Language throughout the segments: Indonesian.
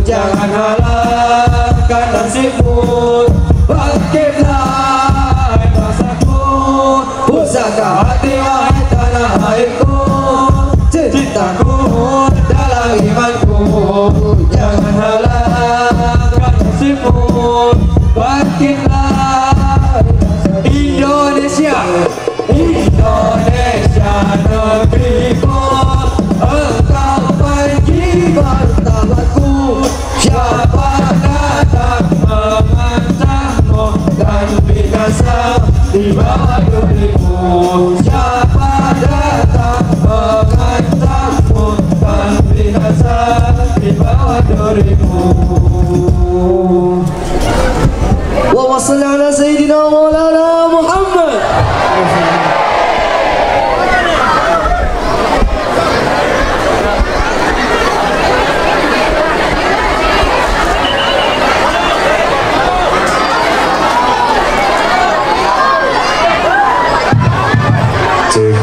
Jangan halangkan nasibmu, bangkitlah rasaku, pusaka hati wahai tanah airku, cintaku dalam imanku. Jangan halangkan nasibmu, bangkitlah Indonesia, Indonesia negeriku, engkau pergi martabatku. Siapa datang mengancammu dan binasa di bawah dirimu? Siapa datang mengancammu dan binasa di bawah dirimu? Wa salli ala sayyidina maulana Muhammad.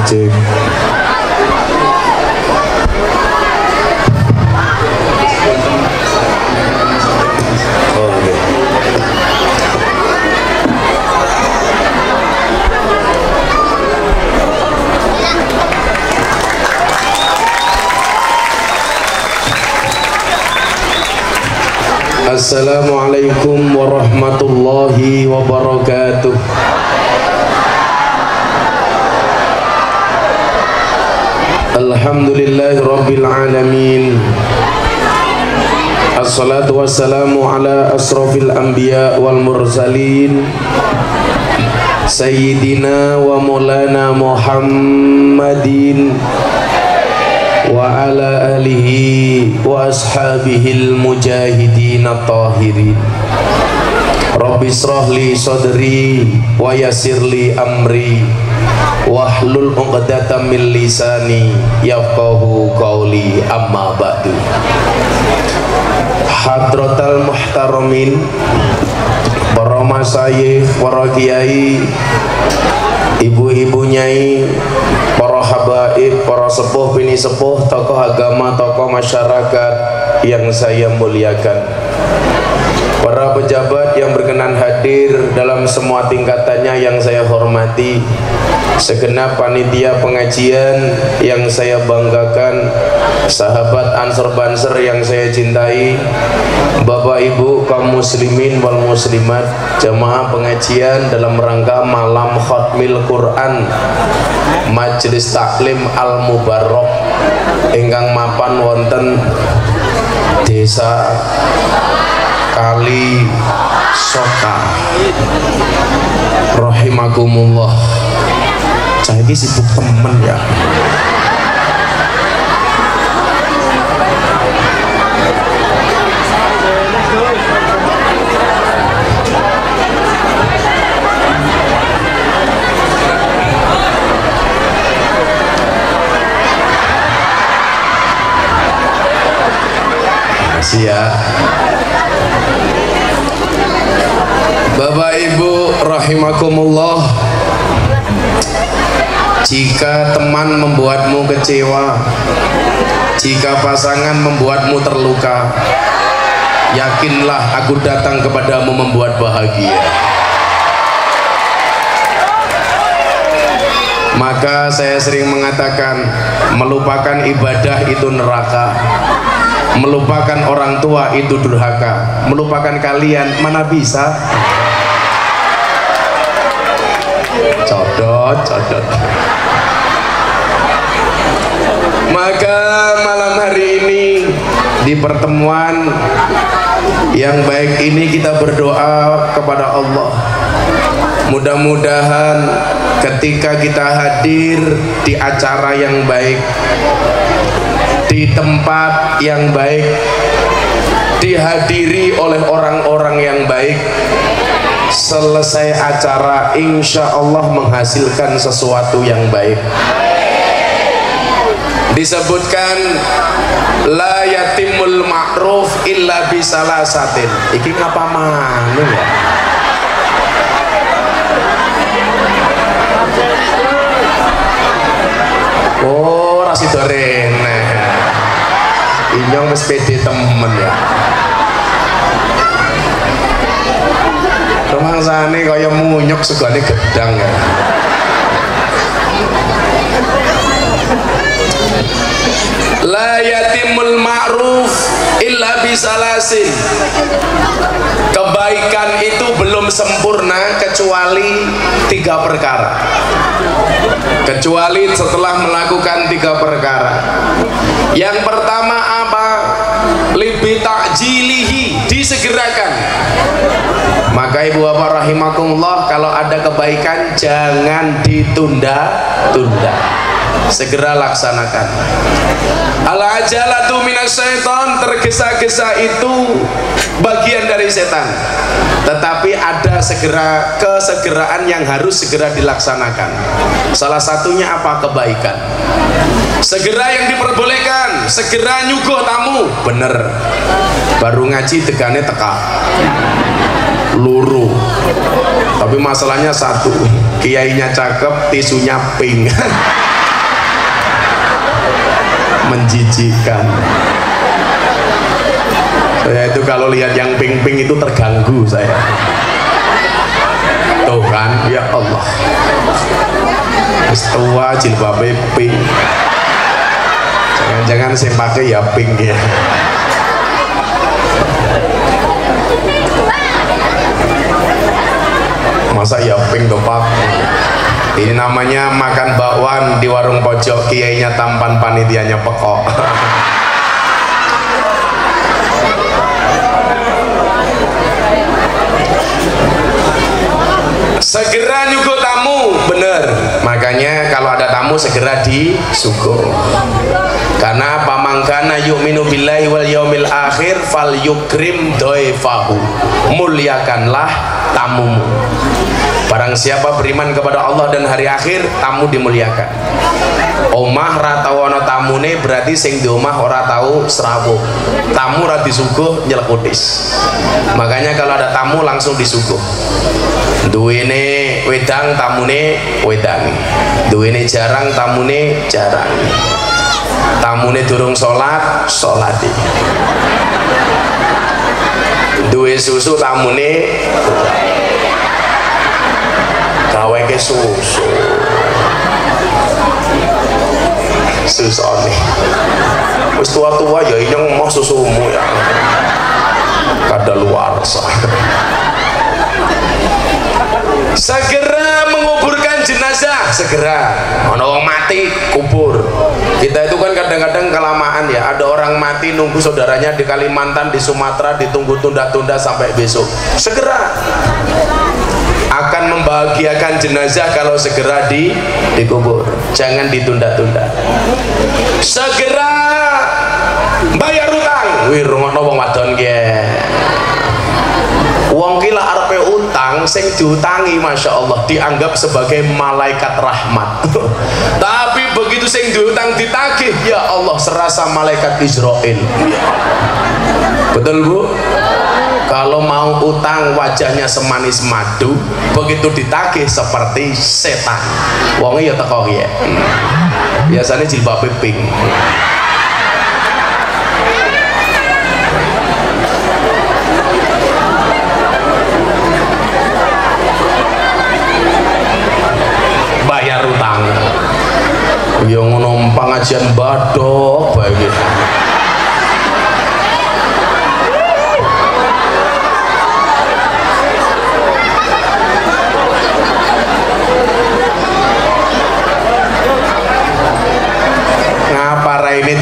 Cek. Assalamualaikum warahmatullahi wabarakatuh. Alhamdulillahi rabbil alamin. Assalatu wassalamu ala asrafil anbiya wal mursalin Sayyidina wa maulana Muhammadin wa ala alihi wa ashabihil mujahidin at-tahirin. Rabbi israh li sadri wa yassir li amri wahlul 'uqdatam min lisani yafqahu qawli, amma ba'du. Hadratal muhtaramin, para masyayikh, para kiai, ibu-ibu nyai, para habaib, para sepuh bini sepuh, tokoh agama, tokoh masyarakat yang saya muliakan, para pejabat yang berkenan hadir dalam semua tingkatannya yang saya hormati, segenap panitia pengajian yang saya banggakan, sahabat Ansor Banser yang saya cintai, bapak ibu kaum muslimin wal muslimat, jamaah pengajian dalam rangka malam khatmil Quran Majelis Taklim Al Mubarok ingkang mapan wonten desa Kali Soka rahimakumullah. Saya ini sibuk temen ya. Makasih ya. Bapak Ibu rahimakumullah, jika teman membuatmu kecewa, jika pasangan membuatmu terluka, yakinlah aku datang kepadamu membuat bahagia. Maka saya sering mengatakan, melupakan ibadah itu neraka, melupakan orang tua itu durhaka, melupakan kalian mana bisa. Codot. Maka malam hari Di pertemuan yang baik ini kita berdoa kepada Allah, mudah-mudahan ketika kita hadir di acara yang baik, di tempat yang baik, dihadiri oleh orang-orang yang baik, selesai acara insya Allah menghasilkan sesuatu yang baik. Disebutkan la yatimul ma'ruf illa bisalasatin. Iki ngapa mana ya? Oh, rasido rene. Inyong wis pede temen ya. Rumangsane kaya munyuk segane gedang ya. La yatimul ma'ruf illa bisalasin. Kebaikan itu belum sempurna kecuali 3 perkara. Kecuali setelah melakukan 3 perkara. Yang pertama apa? Libi ta'jilihi, disegerakan. Maka ibu bapak rahimakumullah, kalau ada kebaikan jangan ditunda-tunda, segera laksanakan. Al-ajalatu minas syaitan, tergesa-gesa itu bagian dari setan. Tetapi ada kesegeraan yang harus segera dilaksanakan. Salah satunya apa? Kebaikan. Segera yang diperbolehkan, segera nyuguh tamu. Bener. Baru ngaji tegane teka. Luru. Tapi masalahnya satu, kiainya cakep, tisunya pink. Menjijikan. Saya itu kalau lihat yang pink-pink itu terganggu saya. Tuh kan, ya Allah. Tua jilbabnya pink. Jangan-jangan saya pakai ya pink ya. Masa ya pink tuh Pak? Ini namanya makan bakwan di warung pojok, kiainya tampan, panitianya pekok. Segera nyuguh tamu, bener. Makanya kalau ada tamu segera disuguh. Karena pamangkana yu'minu billahi wal yaumil akhir fal yukrim doifahu. Muliakanlah tamumu. Barang siapa beriman kepada Allah dan hari akhir, tamu dimuliakan. Omah ratawono tamune berarti sing di omah ora tahu serawuh. Tamu ora disuguh nyelekutis. Makanya kalau ada tamu langsung disuguh. Duwene wedang, tamune wedang. Duwene jarang, tamune jarang. Tamune durung sholat, sholati. Duwe susu, tamune gawe ke susu. Susone. Wis tua-tua ya inyong mau susumu ya. Kadaluarsa. Segera menguburkan jenazah, segera. Ono wong mati kubur. Kita itu kan kadang-kadang kelamaan ya. Ada orang mati nunggu saudaranya di Kalimantan, di Sumatera, ditunggu tunda-tunda sampai besok. Segera. Akan membahagiakan jenazah kalau segera dikubur. Jangan ditunda-tunda. Segera bayar utang. Wih, rungono wong wadon ki. Wong ki lak arepe utang, sing diutangi Masya Allah dianggap sebagai malaikat rahmat. Tapi begitu sing diutang ditagih, ya Allah serasa malaikat Israel. Betul Bu? Kalau mau utang wajahnya semanis madu, begitu ditagih seperti setan. Wongnya ya teko ya. Biasanya jilbabnya pink. Bayar utang. Yang ngono pengajian badok bae gitu. Ini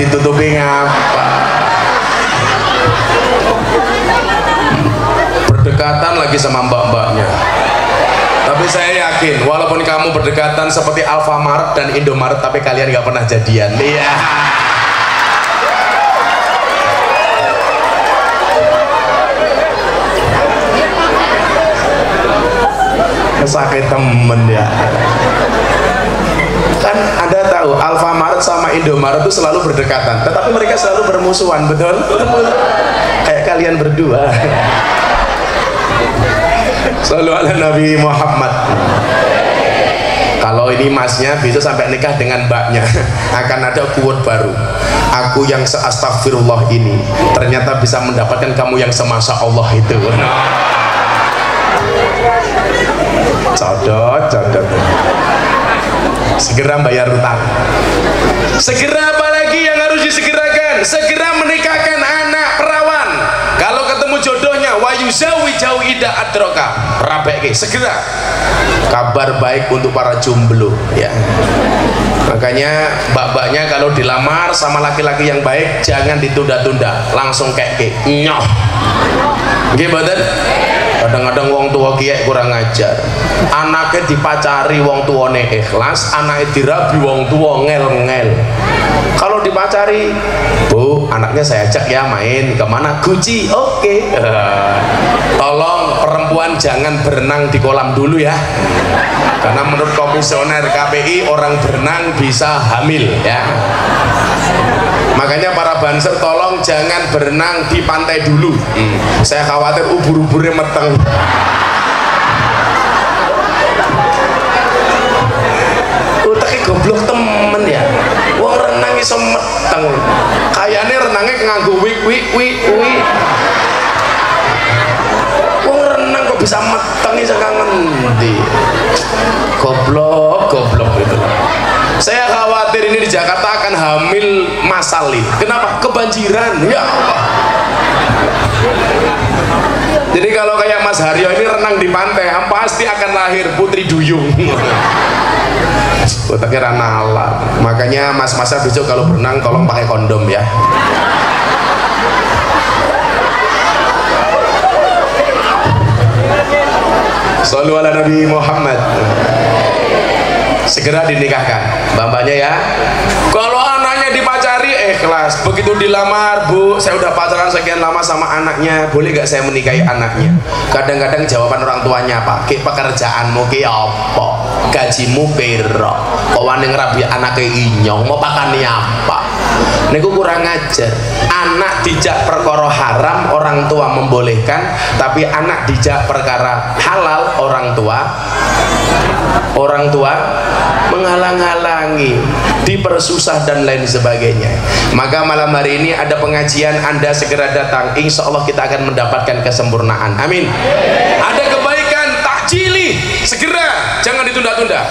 berdekatan lagi sama mbak-mbaknya. Tapi saya yakin walaupun kamu berdekatan seperti Alfamart dan Indomaret, tapi kalian gak pernah jadian. Iya. Sakit temen ya. Kan Anda tahu Alfamart sama Indomaret itu selalu berdekatan, tetapi mereka selalu bermusuhan, betul? Kayak kalian berdua. Selalu ala Nabi Muhammad. Kalau ini masnya bisa sampai nikah dengan mbaknya, akan ada quote baru. Aku yang se-astagfirullah ini ternyata bisa mendapatkan kamu yang semasa Allah itu. Codot. Segera bayar utang. Segera apa lagi yang harus disegerakan? Segera menikahkan anak perawan. Kalau ketemu jodohnya, wayuzawi jauh ida adroka. Rabeke, segera. Kabar baik untuk para jomblo, ya. Makanya mbak-mbaknya kalau dilamar sama laki-laki yang baik, jangan ditunda-tunda, langsung keke nyoh. Gimana? Kadang-kadang wong tua kiai kurang ngajar, anaknya dipacari wong tuane ikhlas, anaknya dirabi wong tua ngel-ngel. Kalau dipacari, Bu, anaknya saya ajak ya main kemana? Guci, oke. Tolong perempuan jangan berenang di kolam dulu ya, karena menurut komisioner KPI orang berenang bisa hamil ya. Makanya para banser tolong jangan berenang di pantai dulu. Saya khawatir ubur-uburnya meteng. Uteknya goblok temen ya. Wong renang iso meteng. Kayaknya renangnya nganggo wik. Wong renang kok bisa meteng iso ngendi. Goblok itu. Saya khawatir ini di Jakarta akan hamil massal. Kenapa? Kebanjiran. Ya Allah. Jadi kalau kayak Mas Haryo ini renang di pantai, pasti akan lahir putri duyung. Otaknya ranala. Makanya mas-masa besok kalau berenang tolong pakai kondom ya. Shallu ala Nabi Muhammad. Segera dinikahkan mbak-mbaknya ya. Kalau anaknya dipacari ikhlas, begitu dilamar, Bu, saya udah pacaran sekian lama sama anaknya, boleh gak saya menikahi anaknya? Kadang-kadang jawaban orang tuanya apa? Ki pekerjaanmu ki apa? Gajimu piro? Kok wani ngrabi anake inyong, mau pakane apa? Niku kurang ajar. Anak dijak perkara haram orang tua membolehkan, tapi anak dijak perkara halal orang tua menghalang-halangi, dipersusah dan lain sebagainya. Maka malam hari ini ada pengajian, Anda segera datang, insya Allah kita akan mendapatkan kesempurnaan. Amin. Ada kebaikan, takjili, segera, jangan ditunda-tunda.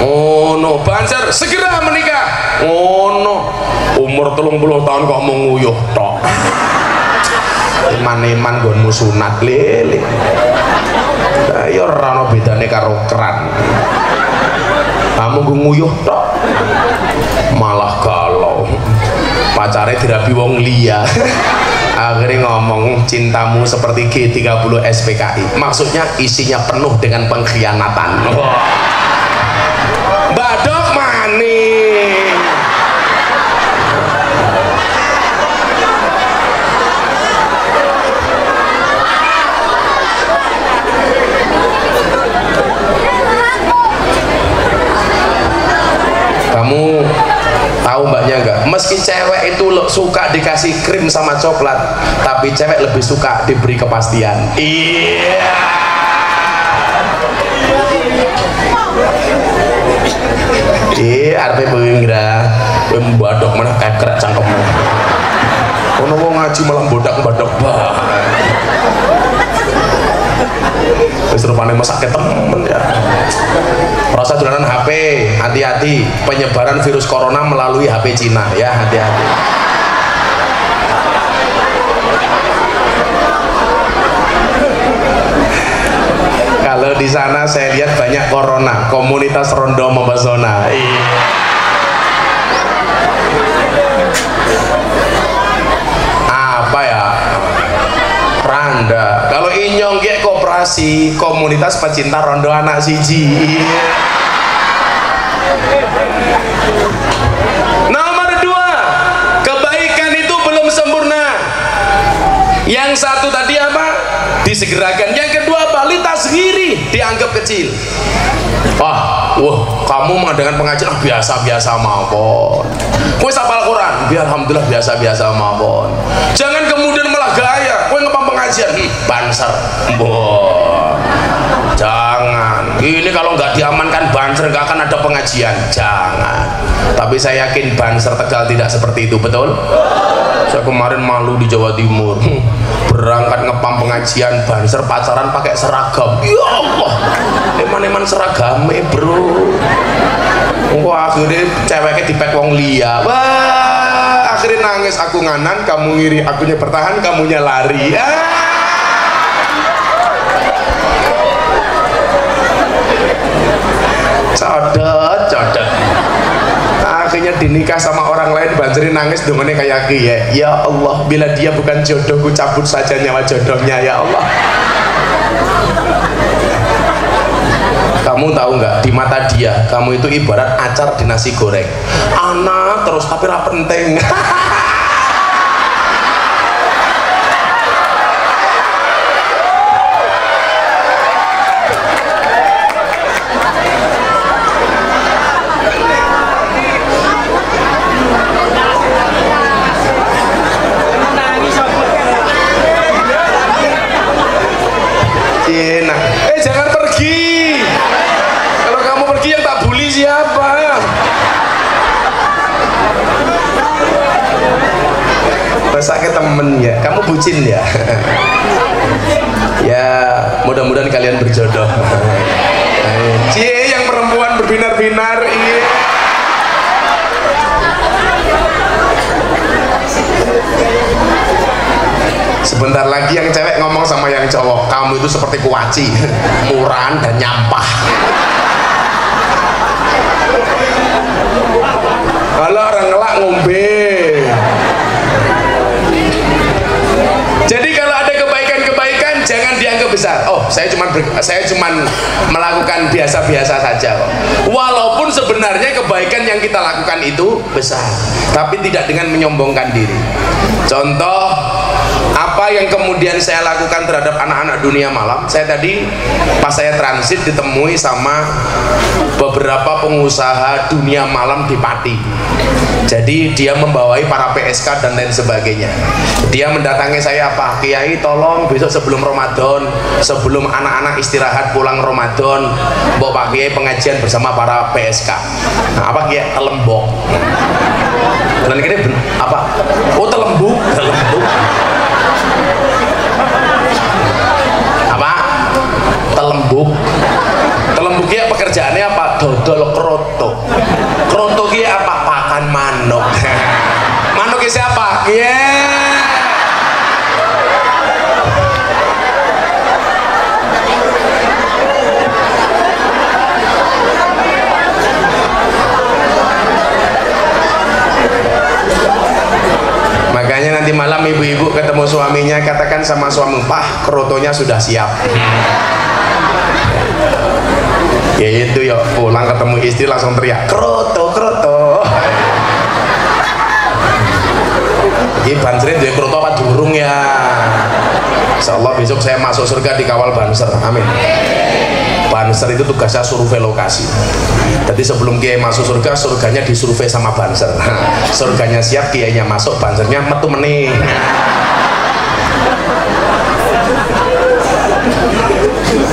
Oh no, banser, segera menikah. Oh no, umur 30 tahun kok mau nguyuh tok. Iman-iman gonmu sunat lele. Ya ora ono bedane karo keran. Kamu nguyuh tok. Malah galau. Pacare dirabi wong liya. Akhirnya ngomong cintamu seperti G30 SPKI. Maksudnya isinya penuh dengan pengkhianatan. Badok maning. Kamu tahu mbaknya enggak? Meski cewek itu suka dikasih krim sama coklat, tapi cewek lebih suka diberi kepastian. Iya. Artinya pengira mbadok mana kekrek cangkemmu. Ono wong ngaji malah bodak-bodak bah. Wis rupane mesake temen ya. Rasa dolanan HP, hati-hati, penyebaran virus corona melalui HP Cina ya, hati-hati. Kalau di sana saya lihat banyak corona, komunitas rondo mempesona. Apa ya? Randa. Kalau inyong kayak orasi komunitas pecinta rondo anak siji. Nomor 2, kebaikan itu belum sempurna. Yang satu tadi apa? Disegerakan. Yang kedua apa? Litashiri, dianggap kecil. Wah, kamu mengadakan pengajian biasa-biasa mawon. Kowe hafal Quran, biar alhamdulillah biasa-biasa mawon. Jangan kemudian malah gaya, kowe ngepam pengajian, banser. Jangan. Ini kalau nggak diamankan banser nggak akan ada pengajian. Jangan. Tapi saya yakin Banser Tegal tidak seperti itu, betul? Saya kemarin malu di Jawa Timur, berangkat ngepam pengajian Banser pacaran pakai seragam. Ya Allah, eman-eman seragam bro. Wah, akhirnya ceweknya dipek wong liya. Wah, akhirnya nangis, aku nganan, kamu ngiri, akunya bertahan, kamunya lari. Codot. Akhirnya dinikah sama orang lain, Banserin nangis dengannya kayak ya Allah, bila dia bukan jodohku, cabut saja nyawa jodohnya ya Allah. Kamu tahu nggak, di mata dia kamu itu ibarat acar di nasi goreng, anak terus tapi ra penting. Jangan pergi. Kalau kamu pergi yang tak bully siapa? Masa ke temen ya? Kamu bucin ya? Ya, mudah-mudahan kalian berjodoh. Cie, yang perempuan berbinar-binar ini. Sebentar lagi yang cewek ngomong sama yang cowok, kamu itu seperti kuaci, murahan dan nyampah. Kalau orang ngelak ngombe. Jadi kalau ada kebaikan-kebaikan jangan dianggap besar. Oh, saya cuman melakukan biasa-biasa saja kok. Walaupun sebenarnya kebaikan yang kita lakukan itu besar, tapi tidak dengan menyombongkan diri. Contoh, apa yang kemudian saya lakukan terhadap anak-anak dunia malam? Saya tadi pas saya transit ditemui sama beberapa pengusaha dunia malam di Pati. Jadi dia membawai para PSK dan lain sebagainya. Dia mendatangi saya, Pak Kiai tolong besok sebelum Ramadan, sebelum anak-anak istirahat pulang Ramadan, Mbok Pak Kiai pengajian bersama para PSK. Nah, apa Kiai? Telembok. Dan kira apa? Oh, telembuk. Apa? Telembuk. Telembuk ya pekerjaannya apa? Dodol kroto. Kroto ki apa? Pakan manuk. Manuk ki siapa? Makanya nanti malam ibu-ibu ketemu suaminya, katakan sama suami, Pak, krotonya sudah siap. Ya itu ya, pulang ketemu istri langsung teriak, kroto. Ini Banserin dia kroto apa durung ya? Insya Allah besok saya masuk surga dikawal Banser, amin. Banser itu tugasnya survei lokasi. Jadi sebelum Kiai masuk surga, surganya disurvei sama Banser. Surganya siap, Kiainya masuk, Bansernya metu meneh.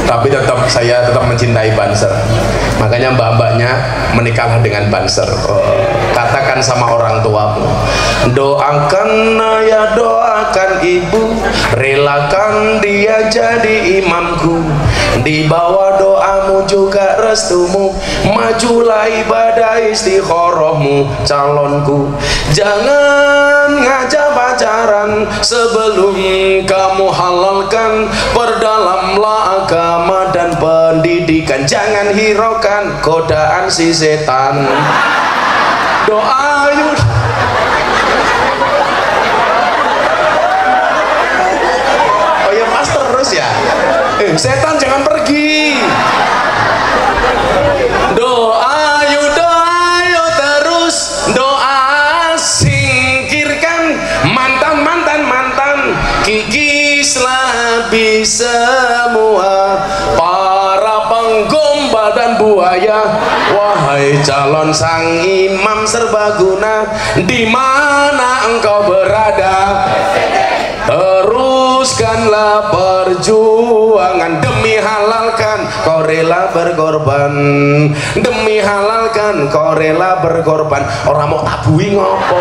Tapi saya tetap mencintai Banser. Makanya mbak-mbaknya menikahlah dengan Banser. Katakan sama orang tuamu, doakan ayah, doakan ibu, relakan dia jadi imamku. Di bawah doamu juga restumu, majulah ibadah istikharahmu calonku. Jangan ngajak pacaran sebelum kamu halalkan, perdalamlah agama dan pendidikan. Jangan hiraukan godaan si setan. Doa yuk. Oh ya pas terus ya. setan jangan pergi. Doa yo terus doa, singkirkan mantan kikislah semua para penggombal dan buaya. Wahai calon sang imam serbaguna, di mana engkau berada? Teruskanlah perjuangan demi halalkan, kau rela berkorban. Demi halalkan, kau rela berkorban. Orang mau tabui ngopo?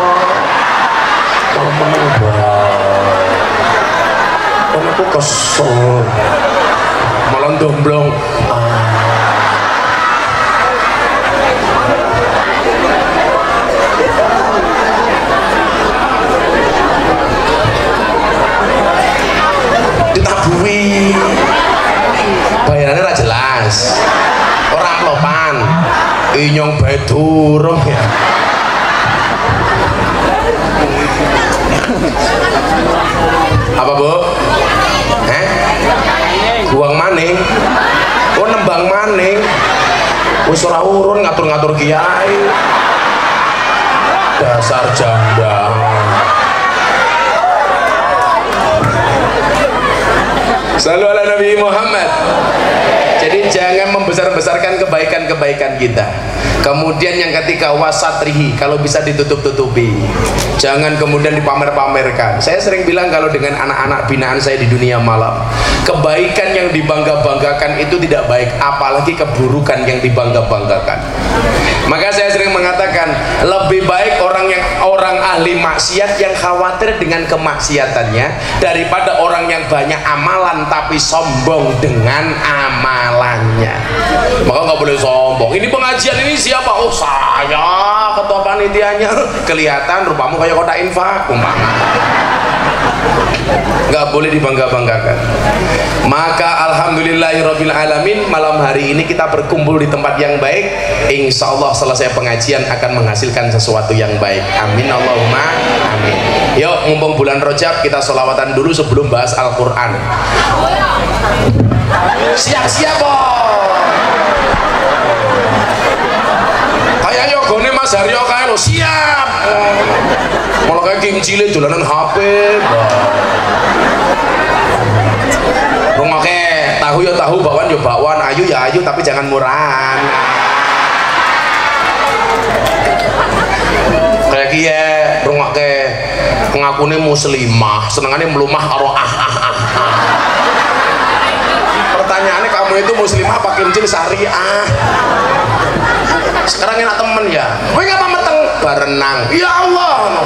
Kan aku kesel malah domblong. Ditabui bayarannya ra jelas, orang lopan inyong bae durung ya. Apa bu? Buang maning, oh nembang maning, wis ora urun ngatur-ngatur kiai, dasar janda. Selalu ala Nabi Muhammad. Jadi jangan membesar-besarkan kebaikan-kebaikan kita. Kemudian yang ketiga, wasatrihi, kalau bisa ditutup-tutupi, jangan kemudian dipamer-pamerkan. Saya sering bilang kalau dengan anak-anak binaan saya di dunia malam, kebaikan yang dibangga-banggakan itu tidak baik, apalagi keburukan yang dibangga-banggakan. Maka saya sering mengatakan, lebih baik orang ahli maksiat yang khawatir dengan kemaksiatannya daripada orang yang banyak amalan tapi sombong dengan amalannya. Maka nggak boleh sombong. Ini pengajian ini siapa? Oh saya ketua panitianya. Kelihatan rupamu kayak kotak infak umpama. Nggak boleh dibangga-banggakan. Maka alhamdulillahirabbil alamin, malam hari ini kita berkumpul di tempat yang baik. Insya Allah selesai pengajian akan menghasilkan sesuatu yang baik. Amin Allahumma amin. Yuk, mumpung bulan Rajab, kita sholawatan dulu sebelum bahas Al-Quran. Siap-siap kayak yogone Mas Haryo kayak lo siap. Malah kayak King Cile dolanan HP. Rungake tahu ya tahu, bakwan ya bakwan, ayu ya ayu, tapi jangan murahan. Kayak kia rungake ngakune muslimah, senengane melumah karo Pertanyaannya, kamu itu muslimah apa kimcil syariah? Sekarang enak temen ya, kowe ngapa meteng barenang? Ya Allah,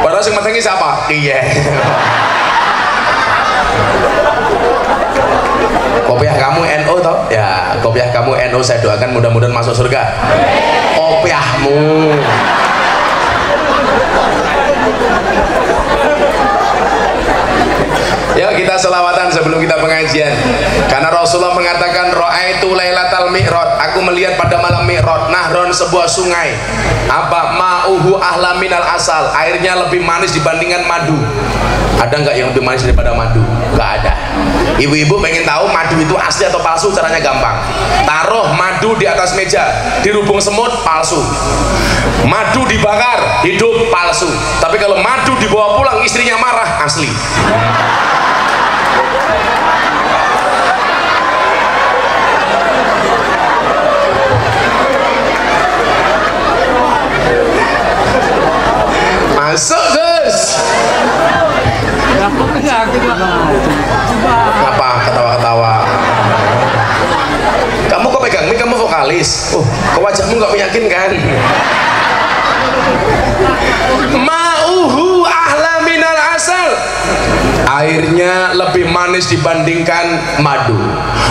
padahal sing metengi siapa? Iya. Kopiah kamu NU toh? Ya, kopiah kamu NU, saya doakan mudah-mudahan masuk surga. Kopiahmu. Ya, kita selawatan sebelum kita pengajian. Karena Rasulullah mengatakan, ra'aitu lailatal mi'raj, aku melihat pada malam mi'raj, nahron, sebuah sungai. Apa? Ma'uhu ahla minal asal, airnya lebih manis dibandingkan madu. Ada nggak yang lebih manis daripada madu? Nggak ada. Ibu-ibu pengen tahu madu itu asli atau palsu? Caranya gampang. Taruh madu di atas meja, dirubung semut, palsu. Madu dibakar, hidup, palsu. Tapi kalau madu dibawa pulang, istrinya marah, asli. Masuk Gus. Apa ketawa-ketawa? Kamu kok pegang mic, kamu vokalis? Kok wajahmu nggak meyakinkan? Ma'uhu ahla minal asal, airnya lebih manis dibandingkan madu.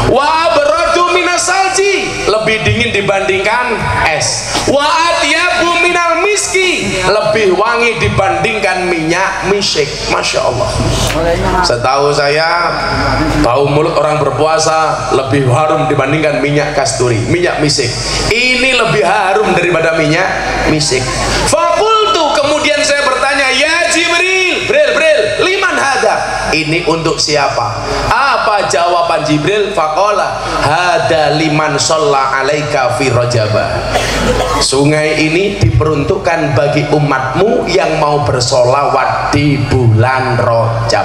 Wa abradu minas salji, lebih dingin dibandingkan es. Wa atyabu minal miski, lebih wangi dibandingkan minyak misik. Masya Allah. Setahu saya, bau mulut orang berpuasa lebih harum dibandingkan minyak kasturi, minyak misik. Ini lebih harum daripada minyak misik. Fakultu, kemudian saya bertanya, ya Jibril, Bril, liman hada, ini untuk siapa? Apa Apa jawaban Jibril? Faqala hada liman shalla alaika fi rajaba. Sungai ini diperuntukkan bagi umatmu yang mau bersolawat di bulan Rajab.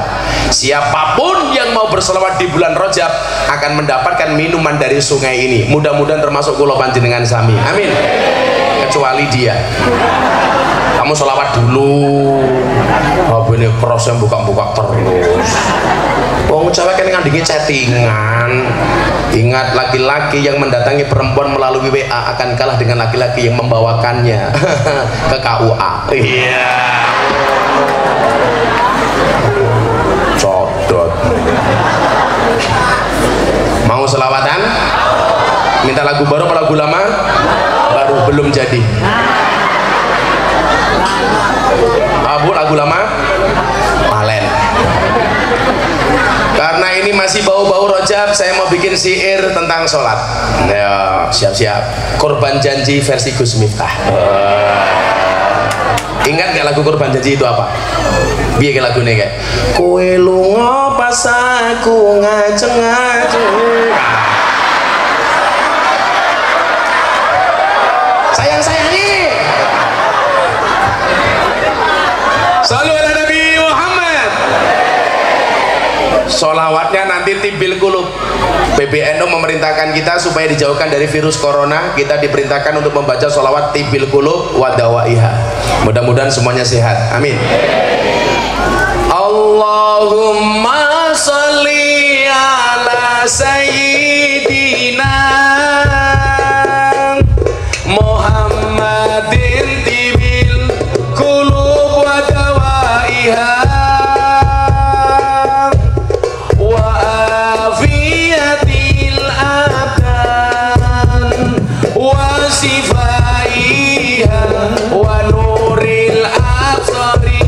Siapapun yang mau bersolawat di bulan Rajab akan mendapatkan minuman dari sungai ini. Mudah-mudahan termasuk kula panjenengan sami. Amin. Kecuali dia. Kamu sholawat dulu. Apa ini cross yang buka-buka terus. Wong cewek kan ngandingi chattingan. Ingat, laki-laki yang mendatangi perempuan melalui WA akan kalah dengan laki-laki yang membawakannya ke KUA. Iya. Codot. Mau selawatan? Minta lagu baru apa lagu lama? Baru, belum jadi. Abu, lagu lama? Palen. Karena ini masih bau-bau Rajab, saya mau bikin syair tentang sholat. Ya, siap-siap. Korban janji versi Gus Miftah. Ingat gak lagu Korban Janji itu apa? Biar ke lagu ini kayak kowe lunga pas aku ngajeng-ngajeng. Sayang-sayangi. Shallu ala Nabi Muhammad. Sholawatnya nanti tibil kulub. PBNU memerintahkan kita supaya dijauhkan dari virus corona. Kita diperintahkan untuk membaca sholawat tibil kulub wa dawaiha. Mudah-mudahan semuanya sehat. Amin. Allahumma sholli ala sayyidina Muhammadin tibil kulub wa dawaiha wa afiyatil abdan wa sifaiha wa nuril absari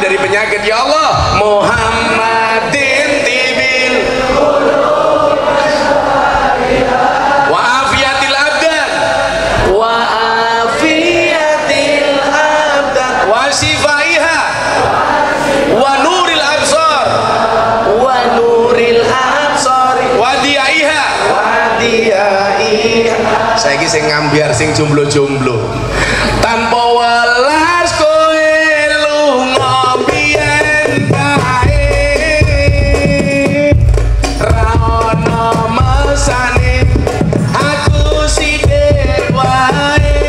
dari penyakit ya Allah. Muhammadin tibil wa afiyatil abdan wa afiyatil abdan wa shifaiha wa nuril absar wa nuril absar wa diyaiha. Saiki sing ngambiar sing jomblo-jomblo tanpa welas kowe lunga biyen kae ra ono mesane aku sithik wae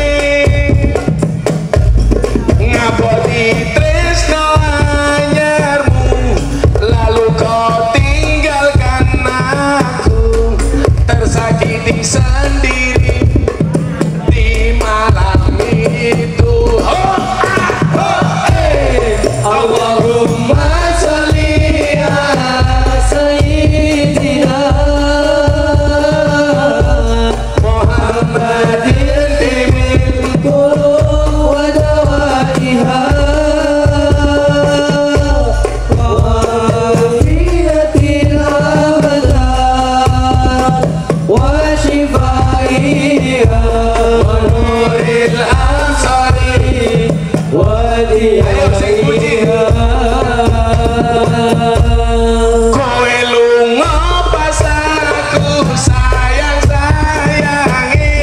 ngaboti tresno anyarmu lalu kau tinggalkan aku tersakiti sendiri di malam itu. Allahumma sholli ala sayyidina Muhammadin tibil qulub wa dawaiha wa afiyatil abdan wa shifaiha wa nuril absari wa diyaiha. Kowe lunga pas aku sayang-sayange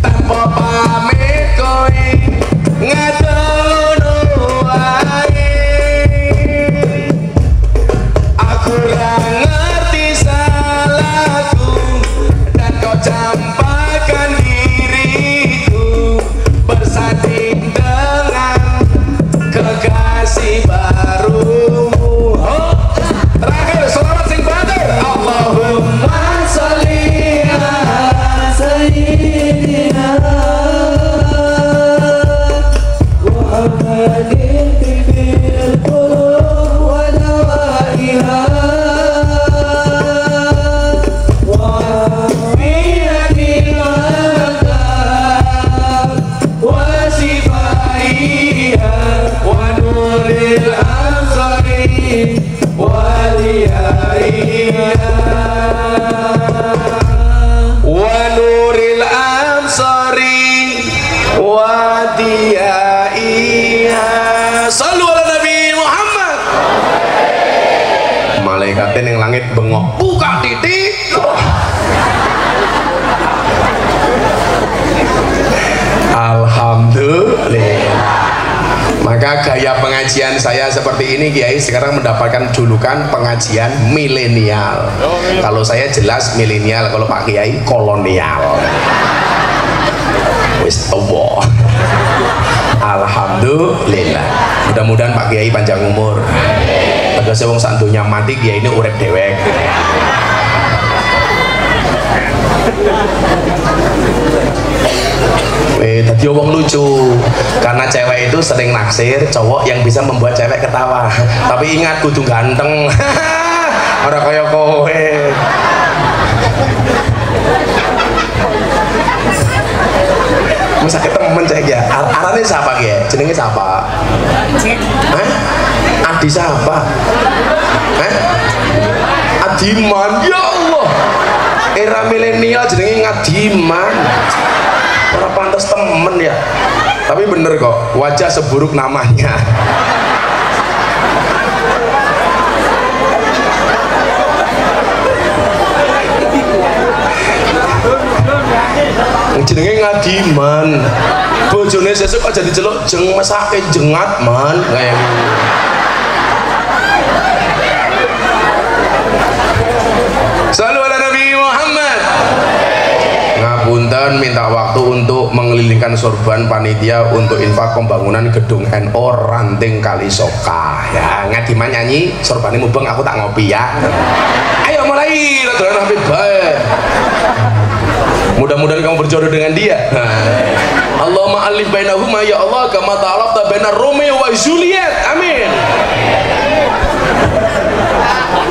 tanpa pamit kowe ngadono wae aku ra ngerti salahku dan kau campakkan diriku bersanding dengan kekasih barumu. Terakhir selamat sing batur. Allahumma sholli ala sayyidina Muhammadin tibil qulub wa dawaiha wa afiyatil abdan wa shifaiha wa nuril absari wa diyaiha wa nuril absari wa diyaiha. Sallu ala Nabi Muhammad. Malaikatnya ning langit bengok buka titik. Alhamdulillah. Maka gaya pengajian saya seperti ini Kiai sekarang mendapatkan julukan pengajian milenial. Kalau saya jelas milenial, kalau Pak Kiai kolonial. Wis Allah. Alhamdulillah. Mudah-mudahan Pak Kiai panjang umur. Tegese wong sak donya mati Kiai ini urip dewek. Tadi wong lucu karena cewek itu sering naksir cowok yang bisa membuat cewek ketawa. Tapi ingat kudu ganteng. Ora kaya kowe. Masa ketemu cek ya. Arane siapa ya? Jenenge siapa? Hah? Adi siapa? Hah? Adiman. Ya Allah. Era milenial jenenge Ngadiman. Ora pantas temen ya. Tapi bener kok, wajah seburuk namanya. Jenenge Ngadiman. Bojone sesuk aja diceluk jeng mesake jengat man kayak gitu. Shallu ala Nabi Muhammad. Ngapunten minta waktu untuk mengelilingkan sorban panitia untuk infak pembangunan gedung NO Ranting Kalisoka. Ya, Ngadiman nyanyi, sorbannya mubeng aku tak ngopi ya. Ayo mulai, dolan Habib bae. Mudah-mudahan kamu berjodoh dengan dia. Allahumma alif bainahuma ya Allah kama ta'alafta bainar Romeo wa Juliet. Amin.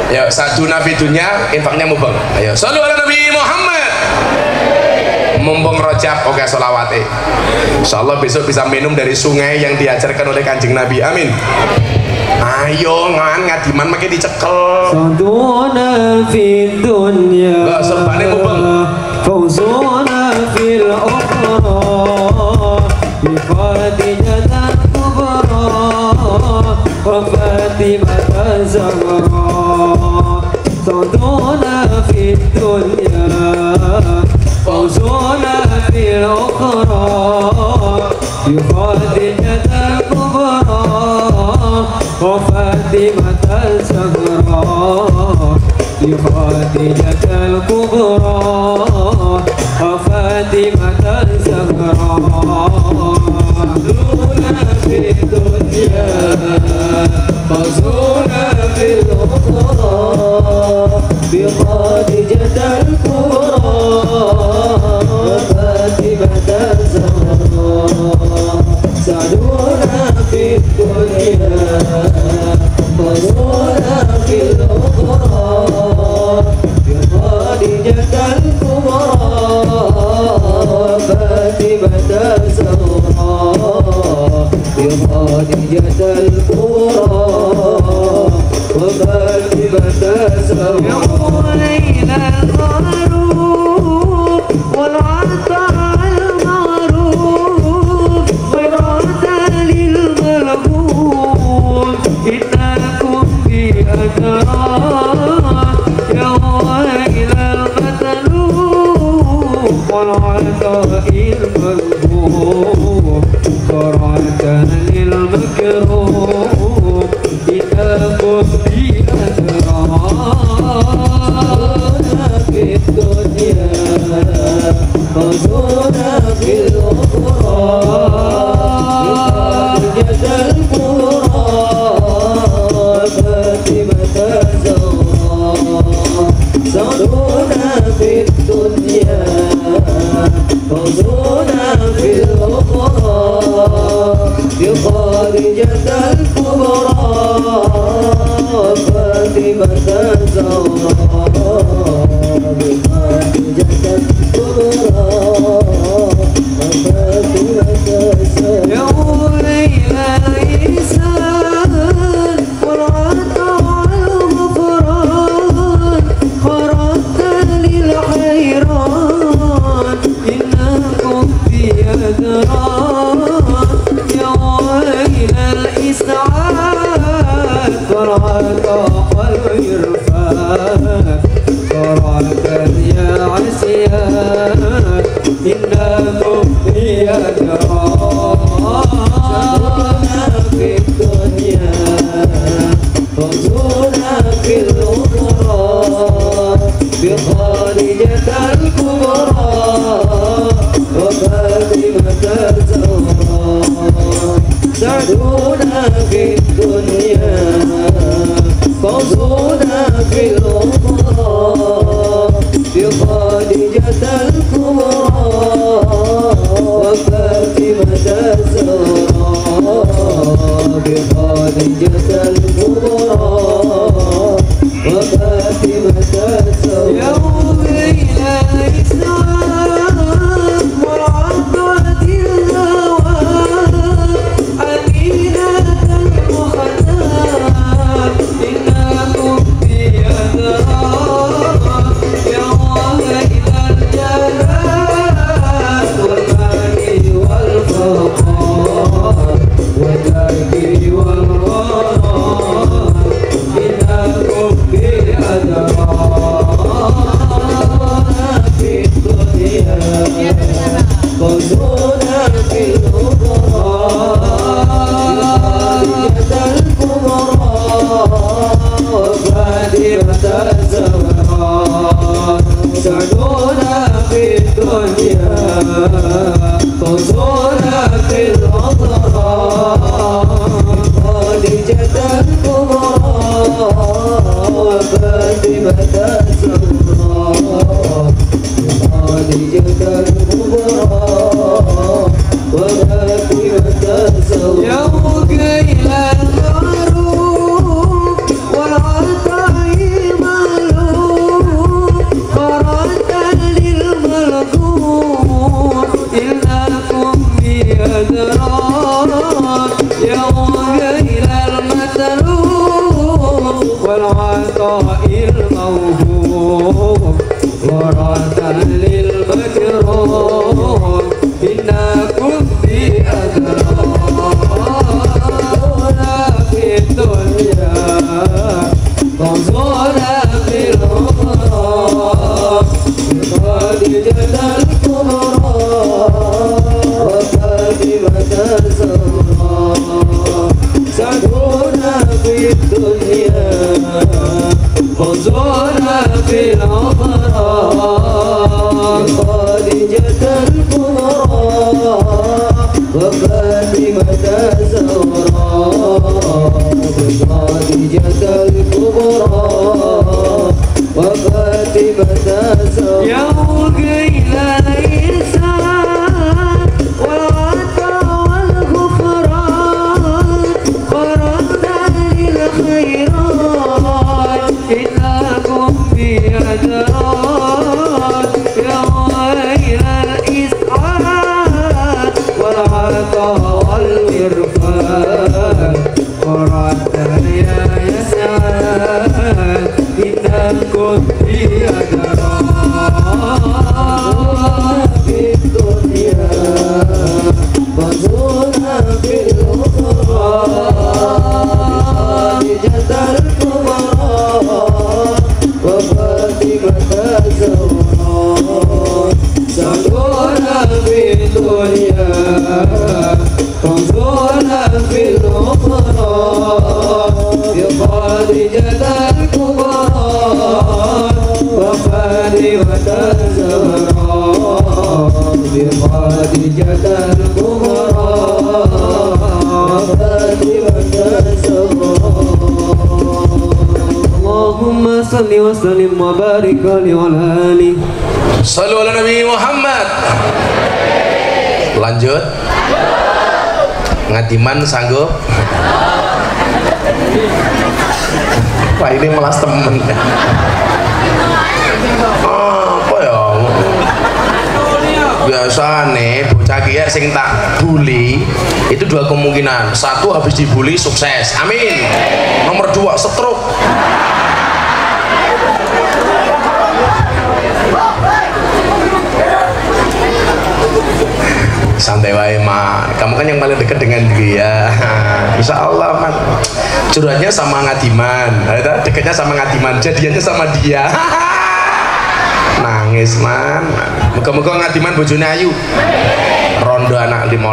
Ya, saduna fidunya infaknya mubeng. Ayo, sallu ala Nabi Muhammad. mumpung Rajab oke sholawate. Insyaallah besok bisa minum dari sungai yang diajarkan oleh Kanjeng Nabi. Amin. Ayo ngadiman makin dicekel. Saduna fid dunya. Enggak serbane mubeng. Fawzuna fil ukhra. Bi Khadijah kubra. Wa Fatimah Zahra. Saduna fid dunya. Fawzuna fil ukhra. Bi Khadijah kubra. وفاطمة الزهراء لخديجة الكبرى وفاطمة الزهراء صلونا في الدنيا فزونا في الأخرى بخديجة الكبرى وفاطمة الزهراء سعدونا في الدنيا فزونا في الأخرى بخديجة الكبرى وفاطمة الزهراء بخديجة الكبرى وفاطمة الزهراء ليلى المعروف والعطاء المعروف والعطاء للملهوف إنكم بأدراك يا ويل المتلوف والعطاء الملهوف فرعة للمكروه إنكم بأدراك في الدنيا فزونا في الأخرى بخديجة الكبرى فاطمة الزهراء سعدونا في الدنيا فوزونا في الأخرى بخديجة الكبرى فاطمة الزهراء بخديجة الكبرى وفاطمة الزهراء يوم ليلى الإنسان والعطاء المغفران خرجت للحيران إنكم في أدراك يا ويل الإسعاد والعطاء والعرفان فرعة يا عسيان إنكم في أدراك في الدنيا فوزونا في الأخرى بخديجة الكبرى وفاطمة الزهراء سعدونا في الدنيا فوزونا في الأخرى بخديجة الكبرى وفاطمة الزهراء بخديجة الكبرى وفاطمة الزهراء يوم إلى الإسلام والعطاء الهوى أمينة المختار إنكم في أدراك يا ويل الجلال والمجد والفقار والدرك والغرام إنكم في أدراك في الدنيا فوزونا في الأخرى بخديجة الكبرى وفاطمة الزهراء سعدونا في الدنيا فوزونا في الأضرار بخديجة الكبرى وفاطمة الزهراء بخديجة الكبرى وفاطمة الزهراء يومك إلى المعروف والعطاء المعروف فرعة للملكوت زهرا بخديجة الكبرى وفاطمة زهرا يا مقيل الإحسان والعطاء والغفران فردا للخيرات إنكم في أدرات يا غير الإسعاد والعطاء والإرفان فردا يا يسعد إنكم في أدرات في الدنيا وزونا في الأخرى خديجة الكبرى وفاطمة زهرا سعدونا في الدنيا وزونا في الأخرى بخديجة الكبرى وفاطمة زهرا بخديجة الكبرى وفاطمة زهرا اللهم صل وسلم وبارك عليه وعلى آله. Shallu ala Nabi Muhammad. Lanjut. Ngadiman sanggup? Wah ini melas temen. Apa ya? Biasa nih bocah kia sing tak bully itu dua kemungkinan. Satu habis dibully sukses, amin. Nomor dua stroke. Santai wae man, kamu kan yang paling dekat dengan dia. Insya Allah man, curhatnya sama Ngadiman, dekatnya sama Ngadiman, jadiannya sama dia. Nangis man, muka-muka Ngadiman bojone ayu, rondo anak 15.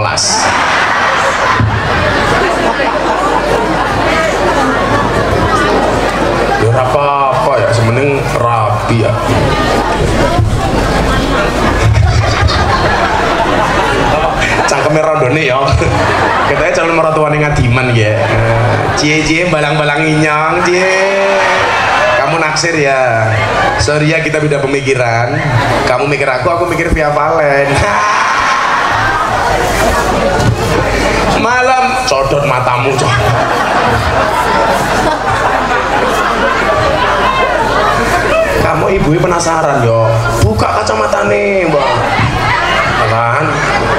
Ya apa-apa ya, sementing rapi ya. Cangkeme rondone ya. Katanya calon mertuane Ngadiman ya. Cie-cie balang-balang inyong, cie. Kamu naksir ya. Sorry ya kita beda pemikiran. Kamu mikir aku mikir Via Valen. Malam codot matamu, codot. Kamu ibu penasaran yo. Buka kacamata nih, Mbak. Kan?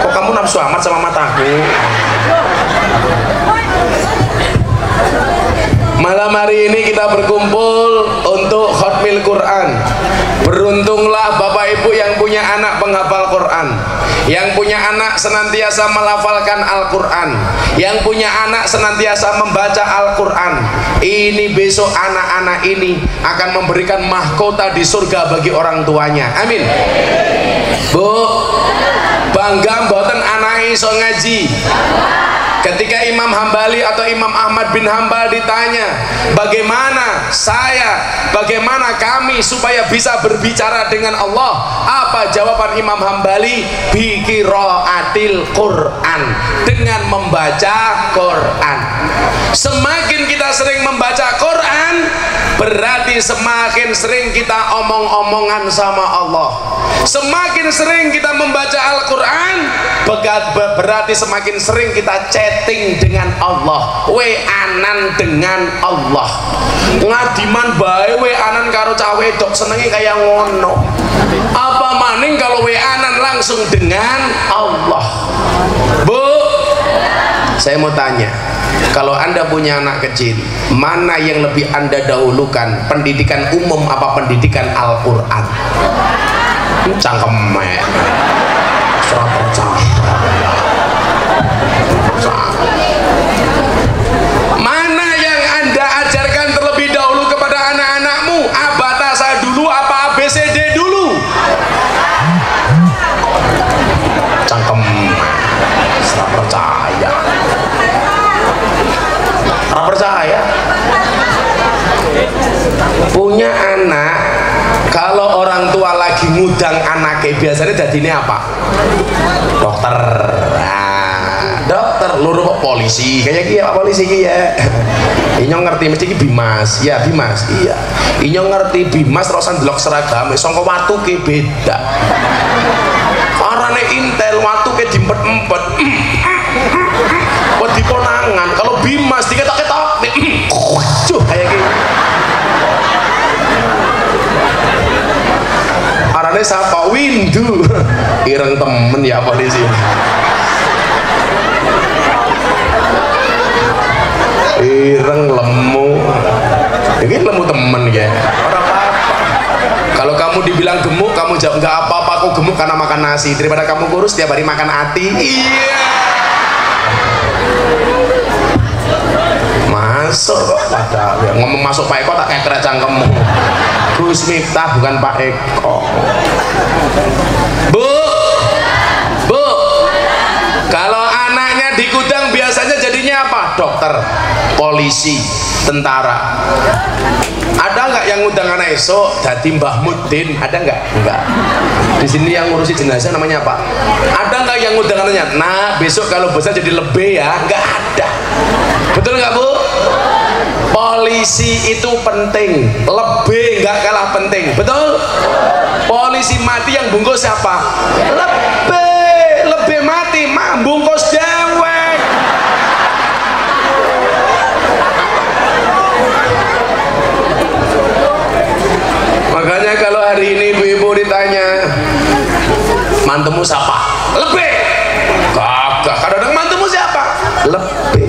Kok kamu nafsu amat sama mataku? Malam hari ini kita berkumpul untuk khatmil Quran. Beruntunglah Bapak Ibu yang punya anak penghafal Quran, yang punya anak senantiasa melafalkan Al-Quran, yang punya anak senantiasa membaca Al-Quran. Ini besok anak-anak ini akan memberikan mahkota di surga bagi orang tuanya. Amin. Bu, bangga mboten anak iso ngaji. Ketika Imam Hambali atau Imam Ahmad bin Hambal ditanya, bagaimana kami supaya bisa berbicara dengan Allah? Apa jawaban Imam Hambali? Bi qiraatil Quran, dengan membaca Quran. Semakin kita sering membaca Quran, berarti semakin sering kita omong-omongan sama Allah. Semakin sering kita membaca Al-Quran, berarti semakin sering kita chatting dengan Allah, WA-an dengan Allah. Ngadiman bae WA-an karo cah wedok senenge kaya ngono. Apa maning kalau WA-an langsung dengan Allah? Bu, saya mau tanya, kalau Anda punya anak kecil, mana yang lebih Anda dahulukan, pendidikan umum apa pendidikan Al-Quran? Cangkemek serah percaya. Mana yang Anda ajarkan terlebih dahulu kepada anak-anakmu? Abatasa dulu apa ABCD dulu? Cangkemek serah percaya. Serah percaya. Punya anak, kalau orang tua lagi ngudang anaknya biasanya jadinya apa? Dokter. Nah, dokter loro kok polisi kayak gini Pak polisi iki ya. Inyong ngerti mesti iki Bimas. Ya Bimas. Iya. Inyong ngerti Bimas terusan delok seragam sangka watu ki beda. Arane intel watu ke diempet-empet. Kok diponangan kalau Bimas diketok-ketok. Cuh kayak gini. Arane sapa Windu. Ireng temen ya polisi. Ireng lemu. Ini lemu temen ya. Orang apa? Kalau kamu dibilang gemuk, kamu jawab nggak apa-apa, aku gemuk karena makan nasi. Daripada kamu kurus tiap hari makan ati. Iya. Masuk kok pada ngomong masuk Pak Eko tak kayak kera cangkemmu. Gus Miftah bukan Pak Eko. Bu, kalau anaknya di gudang biasanya jadinya apa? Dokter, polisi, tentara. Ada nggak yang ngundang anak esok jadi Mbah Mudin? Ada nggak? Enggak. Di sini yang ngurusi jenazah namanya apa? Ada nggak yang ngundang anaknya? Nah, besok kalau besar jadi lebih ya? Nggak ada. Betul nggak Bu? Polisi itu penting, lebih nggak kalah penting. Betul? Polisi mati yang bungkus siapa? Lebih mati, mak bungkus dewek. Makanya kalau hari ini ibu-ibu ditanya mantumu siapa? Lebih. Kagak, kadang-kadang mantumu siapa? Lebih.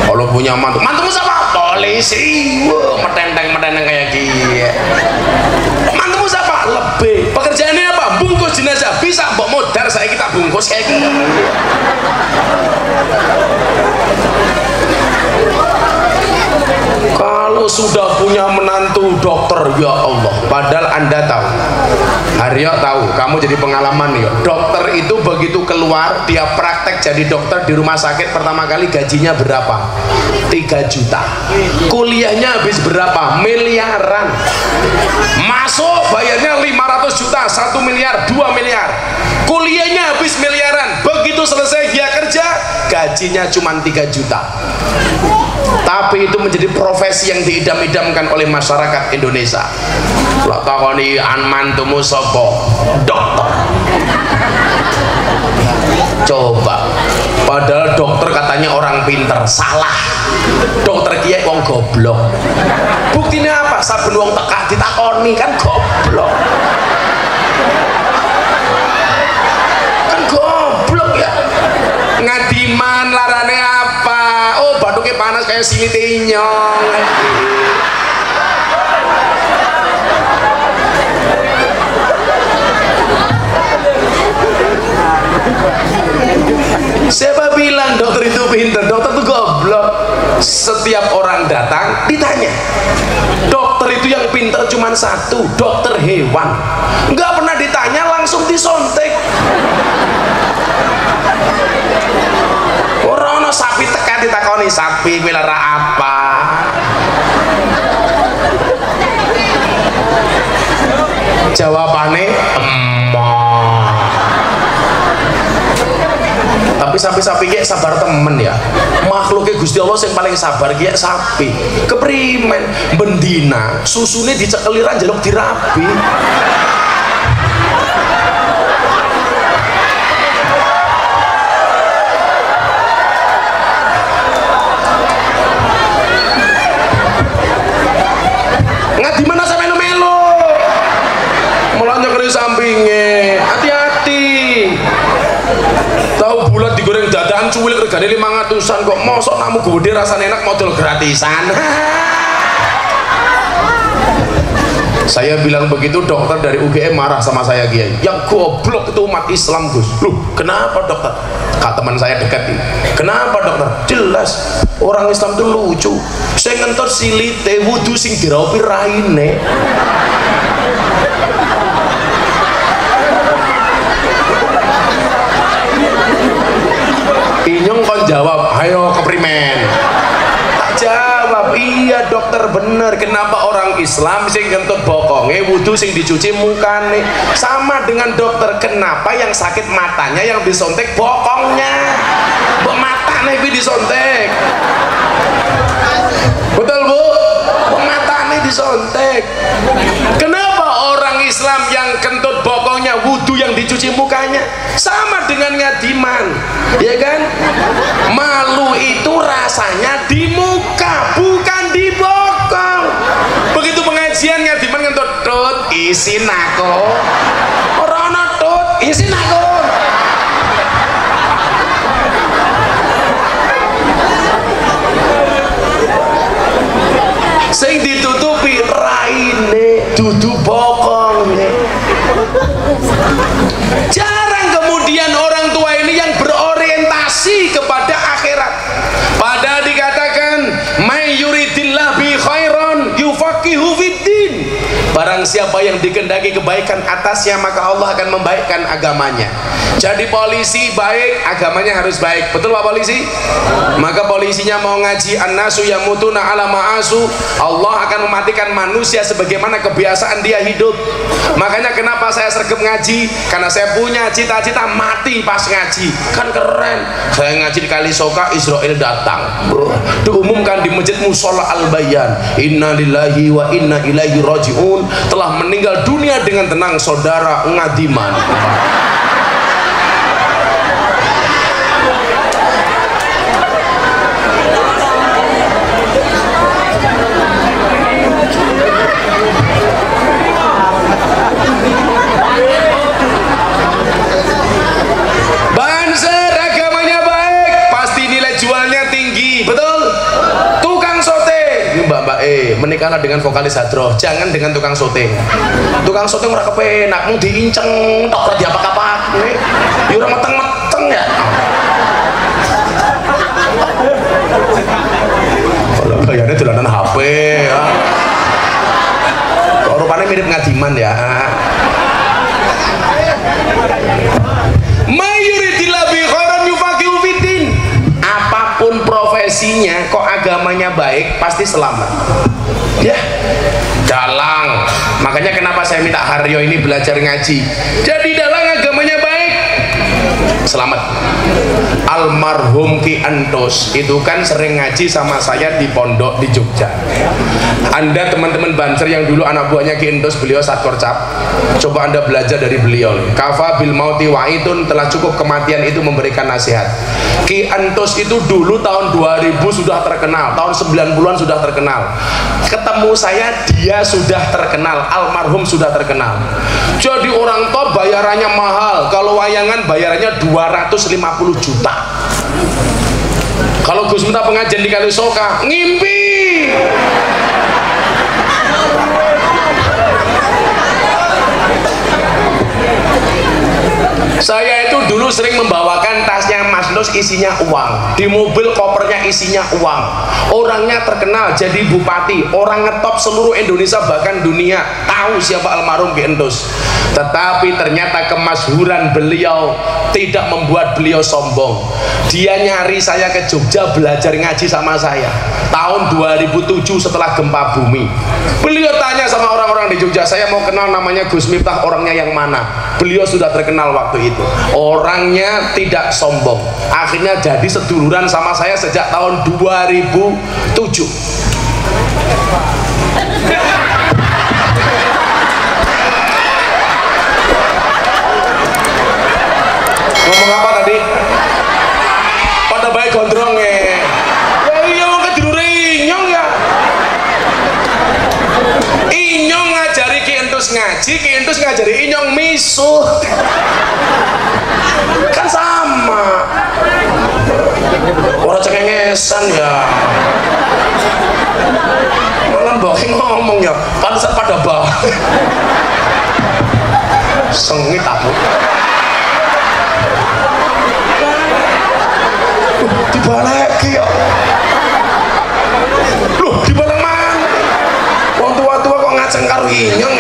Kalau punya mantumu siapa? Polisi. Wah, metenteng kayak gini. Mantumu siapa? Lebih. Pekerjaannya apa? Bungkus jenazah. Bisa mbok modar saya kita bungkus kayak gini. Kalau sudah punya menantu dokter, ya Allah, padahal Anda tahu, Haryo tahu, kamu jadi pengalaman ya. Dokter itu begitu keluar, dia praktek jadi dokter di rumah sakit pertama kali gajinya berapa? 3 juta. Kuliahnya habis berapa? Miliaran. Masuk bayarnya 500 juta, 1 miliar, 2 miliar. Kuliahnya habis miliaran. Begitu selesai dia kerja, gajinya cuma 3 juta. Tapi itu menjadi profesi yang diidam-idamkan oleh masyarakat Indonesia. Lah takoni mantumu sapa? Dokter. Coba, padahal dokter katanya orang pinter, salah. Dokter kiai wong goblok. Buktinya apa? Saben wong teka ditakoni kan goblok. Kan goblok ya. Ngadiman larane apa? Oh, batuknya panas kayak sini tinyong. Siapa bilang dokter itu pinter? Dokter itu goblok. Setiap orang datang ditanya. Dokter itu yang pinter cuma satu, dokter hewan. Nggak pernah ditanya, langsung disontek. Orang sapi tekan ditakoni, sapi melera apa? Jawabannya emah. Tapi sapi-sapi kayak sabar temen ya. Makhluknya Gusti Allah yang paling sabar kayak sapi. Keprimen bendina susunya dicekeliran jaluk dirapi. Nggak di mana sampai melo. Mulanya keri sampingnya. Hati-hati. Tahu bulat digoreng dadakan cuwil regane 500-an kok mosok namu gede rasanya enak modal gratisan. Saya bilang begitu, dokter dari UGM marah sama saya, Kiai. Yang goblok itu umat Islam, Gus. Loh, kenapa dokter? Kata teman saya dekat ini. Kenapa dokter? Jelas orang Islam itu lucu. Saya ngentot silite wudu sing diraupi raine. Inyong kon jawab, ayo keprimen. Tak jawab, iya dokter bener. Kenapa orang Islam sing kentut bokonge wudu sing dicuci mukane? Sama dengan dokter, kenapa yang sakit matanya yang disontek bokongnya? Matane kuwi disontek. Betul Bu? Matane disontek. Kenapa orang Islam yang kentut bokongnya wudu yang dicuci mukanya? Sama dengan ngadiman, ya kan? Malu itu rasanya di muka, bukan di bokong. Begitu pengajian ngadiman ngentut tut isin aku, ora ana tut isin aku. Sing ditutupi raine dudu bokonge. Jarang kemudian orang tua ini yang berorientasi kepada akhirat. Padahal dikatakan may yuridillah bi khairan yufaqihu fiddin. Barang siapa yang dikehendaki kebaikan atasnya, maka Allah akan membaikkan agamanya. Jadi polisi baik, agamanya harus baik. Betul Pak polisi? Maka polisinya mau ngaji annasu yamutuna ala ma'asu, Allah akan mematikan manusia sebagaimana kebiasaan dia hidup. Makanya kenapa saya sergap ngaji? Karena saya punya cita-cita mati pas ngaji. Kan keren. Saya ngaji di Kalisoka, Israel datang. Diumumkan di Masjid Mushola Al-Bayan, inna lillahi wa inna ilaihi raji'un, telah meninggal dunia dengan tenang saudara ngadiman. Banser agamanya baik, pasti nilai jualnya tinggi, betul? Tukang sote, mbak menikahlah dengan vokalis hadroh, jangan dengan tukang sote. Tukang sote ora kepenak, mau diinceng tok ora diapa-apa, ya ora meteng-meteng ya. Kalau gayanya dolanan HP ya. Kok rupanya mirip ngadiman ya. Mayuridillah bi khairan yufaqihu fiddin. Apapun profesinya, kok agamanya baik, pasti selamat. Ya, dalang. Makanya kenapa saya minta Haryo ini belajar ngaji. Jadi dalang agamanya baik, selamat. Almarhum Ki Entus itu kan sering ngaji sama saya di pondok di Jogja. Anda teman-teman Banser yang dulu anak buahnya Ki Entus, beliau Satkorcap, coba Anda belajar dari beliau. Kafa bil mauti wa'idun, telah cukup kematian itu memberikan nasihat. Ki Entus itu dulu tahun 2000 sudah terkenal, tahun 90-an sudah terkenal. Ketemu saya dia sudah terkenal, almarhum sudah terkenal. Jadi orang top bayarannya mahal, kalau wayangan bayarannya 250 juta. Kalau Gus minta pengajian di Kalisoka, ngimpi. Saya itu dulu sering membawakan tasnya Mas Nus isinya uang, di mobil kopernya isinya uang. Orangnya terkenal jadi bupati, orang ngetop seluruh Indonesia bahkan dunia tahu siapa almarhum Ki Entus. Tetapi ternyata kemasyhuran beliau tidak membuat beliau sombong. Dia nyari saya ke Jogja belajar ngaji sama saya tahun 2007 setelah gempa bumi. Beliau tanya sama orang-orang di Jogja, saya mau kenal namanya Gus Miftah, orangnya yang mana? Beliau sudah terkenal waktu itu, orangnya tidak sombong. Akhirnya jadi seduluran sama saya sejak tahun 2007. Ngomong apa tadi? Pada baik gondrongnya. Ya iya mau kedulure Inyong ya. Inyong ngajari Ki Entus ngaji, Ki Entus ngajari Inyong misuh. Kan sama. Orang cengengesan ya. Malah mbok ngomong ya, pantesan pada bah. Sengit aku. Dibalik ya. Loh, dibalik mana? Wong tua-tua kok ngajeng karo Inyong